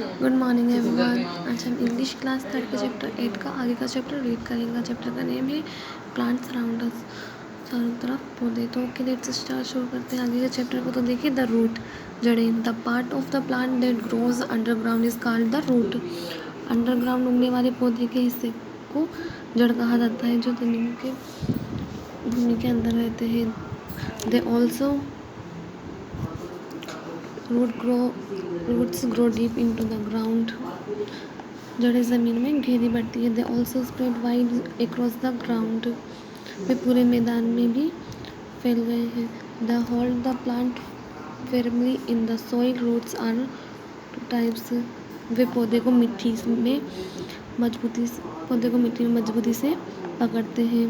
Good morning everyone. आज हम English class third के चैप्टर 8 का आगे का चैप्टर रीड करेंगे। चैप्टर का नेम है प्लांट्स अराउंड अस, चारों तरफ पौधे। तो ओके, लेट्स स्टार्ट। शुरू करते हैं आगे के चैप्टर को। तो देखिए, द रूट, जड़ें। The part of the plant that grows underground is called the root. Underground उगने वाले पौधे के हिस्से को जड़ कहा जाता है, जो भूमि के अंदर रहते हैं। They also roots grow deep into the ground. जड़ें ज़मीन में गहरी बढ़ती है। They also spread wide across the ground. वे पूरे मैदान में भी फैल गए हैं। They hold the plant firmly in the soil. Roots are two types. वे पौधे को मिट्टी में मजबूती से पकड़ते हैं।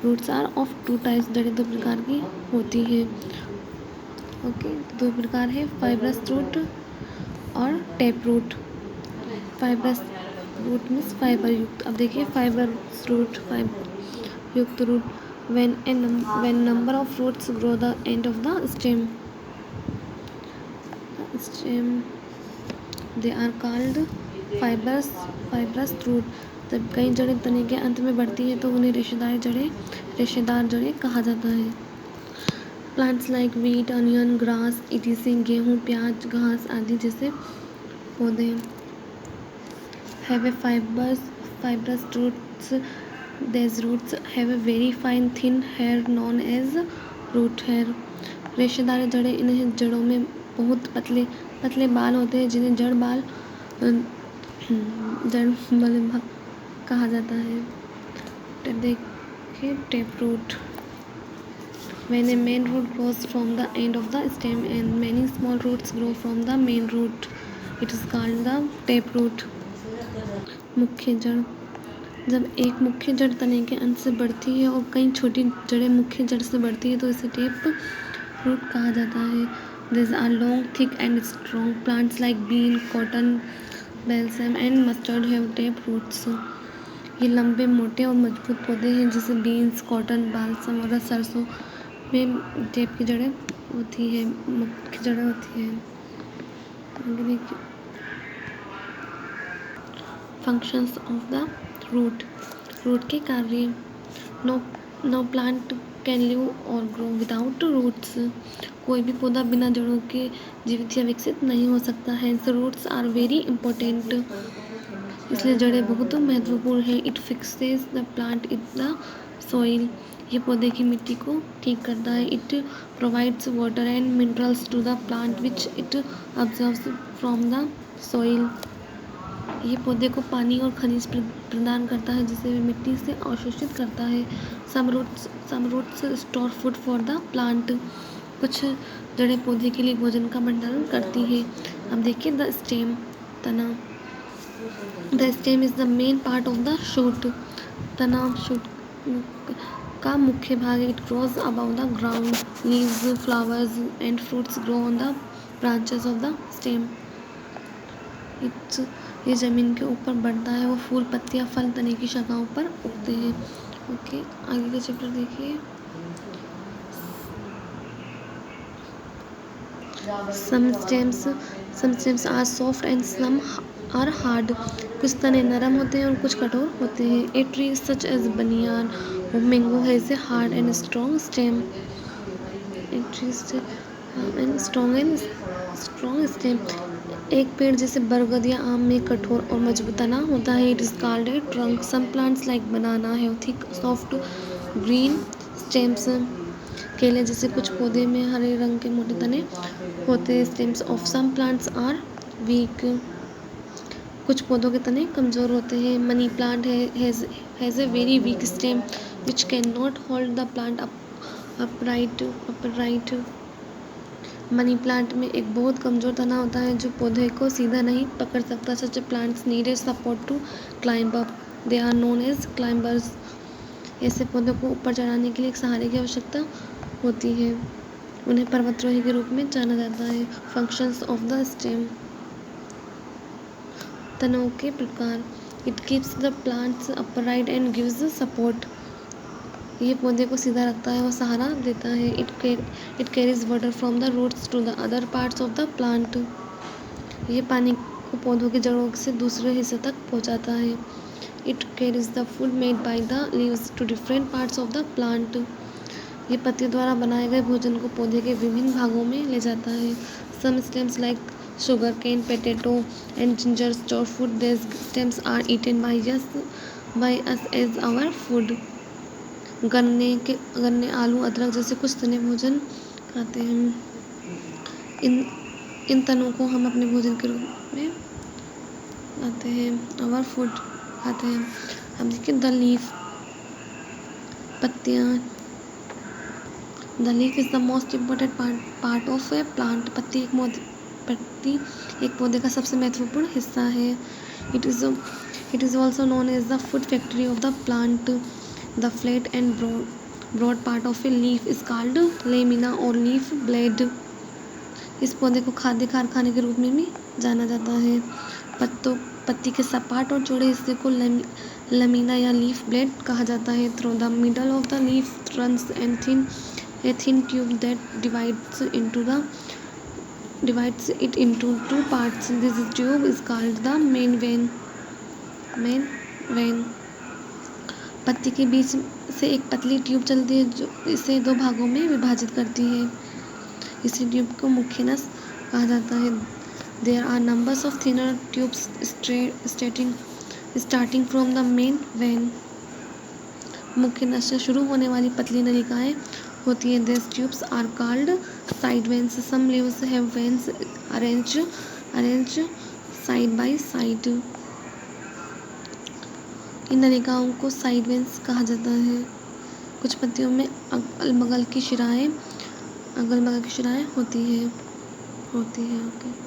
Roots are of two types. जड़ें दो प्रकार की होती हैं। ओके, दो प्रकार है, फाइब्रस रूट और tap root. Fibrous root means fibre युक्त। अब देखिए, फाइबरस रूट, फाइबर युक्त root. when number of roots grow the end of the stem they are called fibrous root। जब कई जड़ें तने के अंत में बढ़ती हैं तो उन्हें रेशेदार जड़ें कहा जाता है। Plants like wheat, onion, grass, etc, गेहूँ, प्याज, घास आदि जैसे पौधे have a fibrous roots। These roots have a very fine thin hair known as root hair। रेशेदार जड़ें, इन्हें जड़ों में बहुत पतले बाल होते हैं जिन्हें जड़ बाल कहा जाता है। देखिए, tap root. When a main root grows from the end of the stem and many small roots grow from the main root, it is called the tap root। मुख्य जड़। जब एक मुख्य जड़ तने के अंत से बढ़ती है और कई छोटी जड़ें मुख्य जड़ से बढ़ती है तो इसे टैप रूट कहा जाता है। These are long, thick and strong plants like bean, cotton, balsam and mustard have tap roots। ये लंबे, मोटे और मजबूत पौधे हैं जैसे बीन्स, कॉटन, बालसम और सरसों में टैप की जड़ें होती है, मुख्य जड़ें होती हैं। फंक्शंस ऑफ द रूट के कार्य। नो प्लांट कैन लिव और ग्रो विदाउट रूट्स। कोई भी पौधा बिना जड़ों के जीवित या विकसित नहीं हो सकता है। Roots are very important. इसलिए जड़ें बहुत महत्वपूर्ण है। It fixes the plant in the soil. ये पौधे की मिट्टी को ठीक करता है। It provides water and minerals to the plant which it absorbs from the soil. ये पौधे को पानी और खनिज प्रदान करता है जिसे वे मिट्टी से अवशोषित करता है। Some roots store food for the plant. कुछ जड़ें पौधे के लिए भोजन का भंडारण करती है। अब देखिए, द स्टेम, तना। The stem is the main part of the shoot. तना शूट का मुख्य भाग है। It grows above the ground. Leaves, flowers and fruits grow on the branches of the stem. ये ज़मीन के ऊपर बढ़ता है। वो फूल, पत्तियाँ, फल तने की शाखाओं पर उगते हैं। ओके, आगे का चैप्टर देखिए। Some stems are soft and some are hard. कुछ तने नरम होते हैं और कुछ कठोर होते हैं। ए ट्री सच एज बनियान और mango has a hard and strong stem. Strong stem. एक पेड़ जैसे बरगद या आम में कठोर और मजबूत तना होता है। It is called a trunk. Some plants like banana have thick soft green stems. केले जैसे कुछ पौधे में हरे रंग के मोटे तने होते हैं। Stems of some plants are weak. कुछ पौधों के तने कमज़ोर होते हैं। Money plant has a very weak stem which can not hold the plant upright. मनी प्लांट में एक बहुत कमज़ोर तना होता है जो पौधे को सीधा नहीं पकड़ सकता। Such plants needed support to climb up. They are known as climbers. ऐसे पौधों को ऊपर चढ़ाने के लिए एक सहारे की आवश्यकता होती है। उन्हें पर्वतारोही के रूप में जाना जाता है। Functions of the stem. तनों के प्रकार। It keeps the plants upright and gives support. ये पौधे को सीधा रखता है और सहारा देता है। It carries water from the roots to the other parts of the plant. ये पानी को पौधों की जड़ों से दूसरे हिस्से तक पहुंचाता है। It carries the food made by the leaves to different parts of the plant. ये पत्तियों द्वारा बनाए गए भोजन को पौधे के विभिन्न भागों में ले जाता है। Some stems like sugar cane, potato and ginger store food. This stems are eaten by us as our food. गन्ने, आलू, अदरक जैसे कुछ तने भोजन खाते हैं। इन तनों को हम अपने भोजन के रूप में खाते हैं, आवर फूड खाते हैं। अब देखिए द लीफ, पत्तियाँ। The leaf is the most important part of a plant. पत्ती एक पौधे का सबसे महत्वपूर्ण हिस्सा है। It is also known as the food factory of the plant. The flat and broad part of a leaf is called lamina और leaf blade. इस पौधे को खाद्य कारखाने के रूप में भी जाना जाता है। पत्ती के सपाट और चौड़े हिस्से को लमीना या लीफ ब्लेड कहा जाता है। Through the middle of the leaf runs a thin tube that divides it into two parts. This tube is called the main vein. पत्ती के बीच से एक पतली ट्यूब चलती है जो इसे दो भागों में विभाजित करती है। इसी ट्यूब को मुख्य नस कहा जाता है। There are numbers of thinner tubes starting from the main vein. मुख्य नस से शुरू होने वाली पतली नलिकाएं होती हैं। These tubes are called side veins. Some leaves have veins arranged side by side. इन नलिकाओं को साइड वेन्स कहा जाता है। कुछ पत्तियों में अगल बगल की शिराएं होती है। ओके।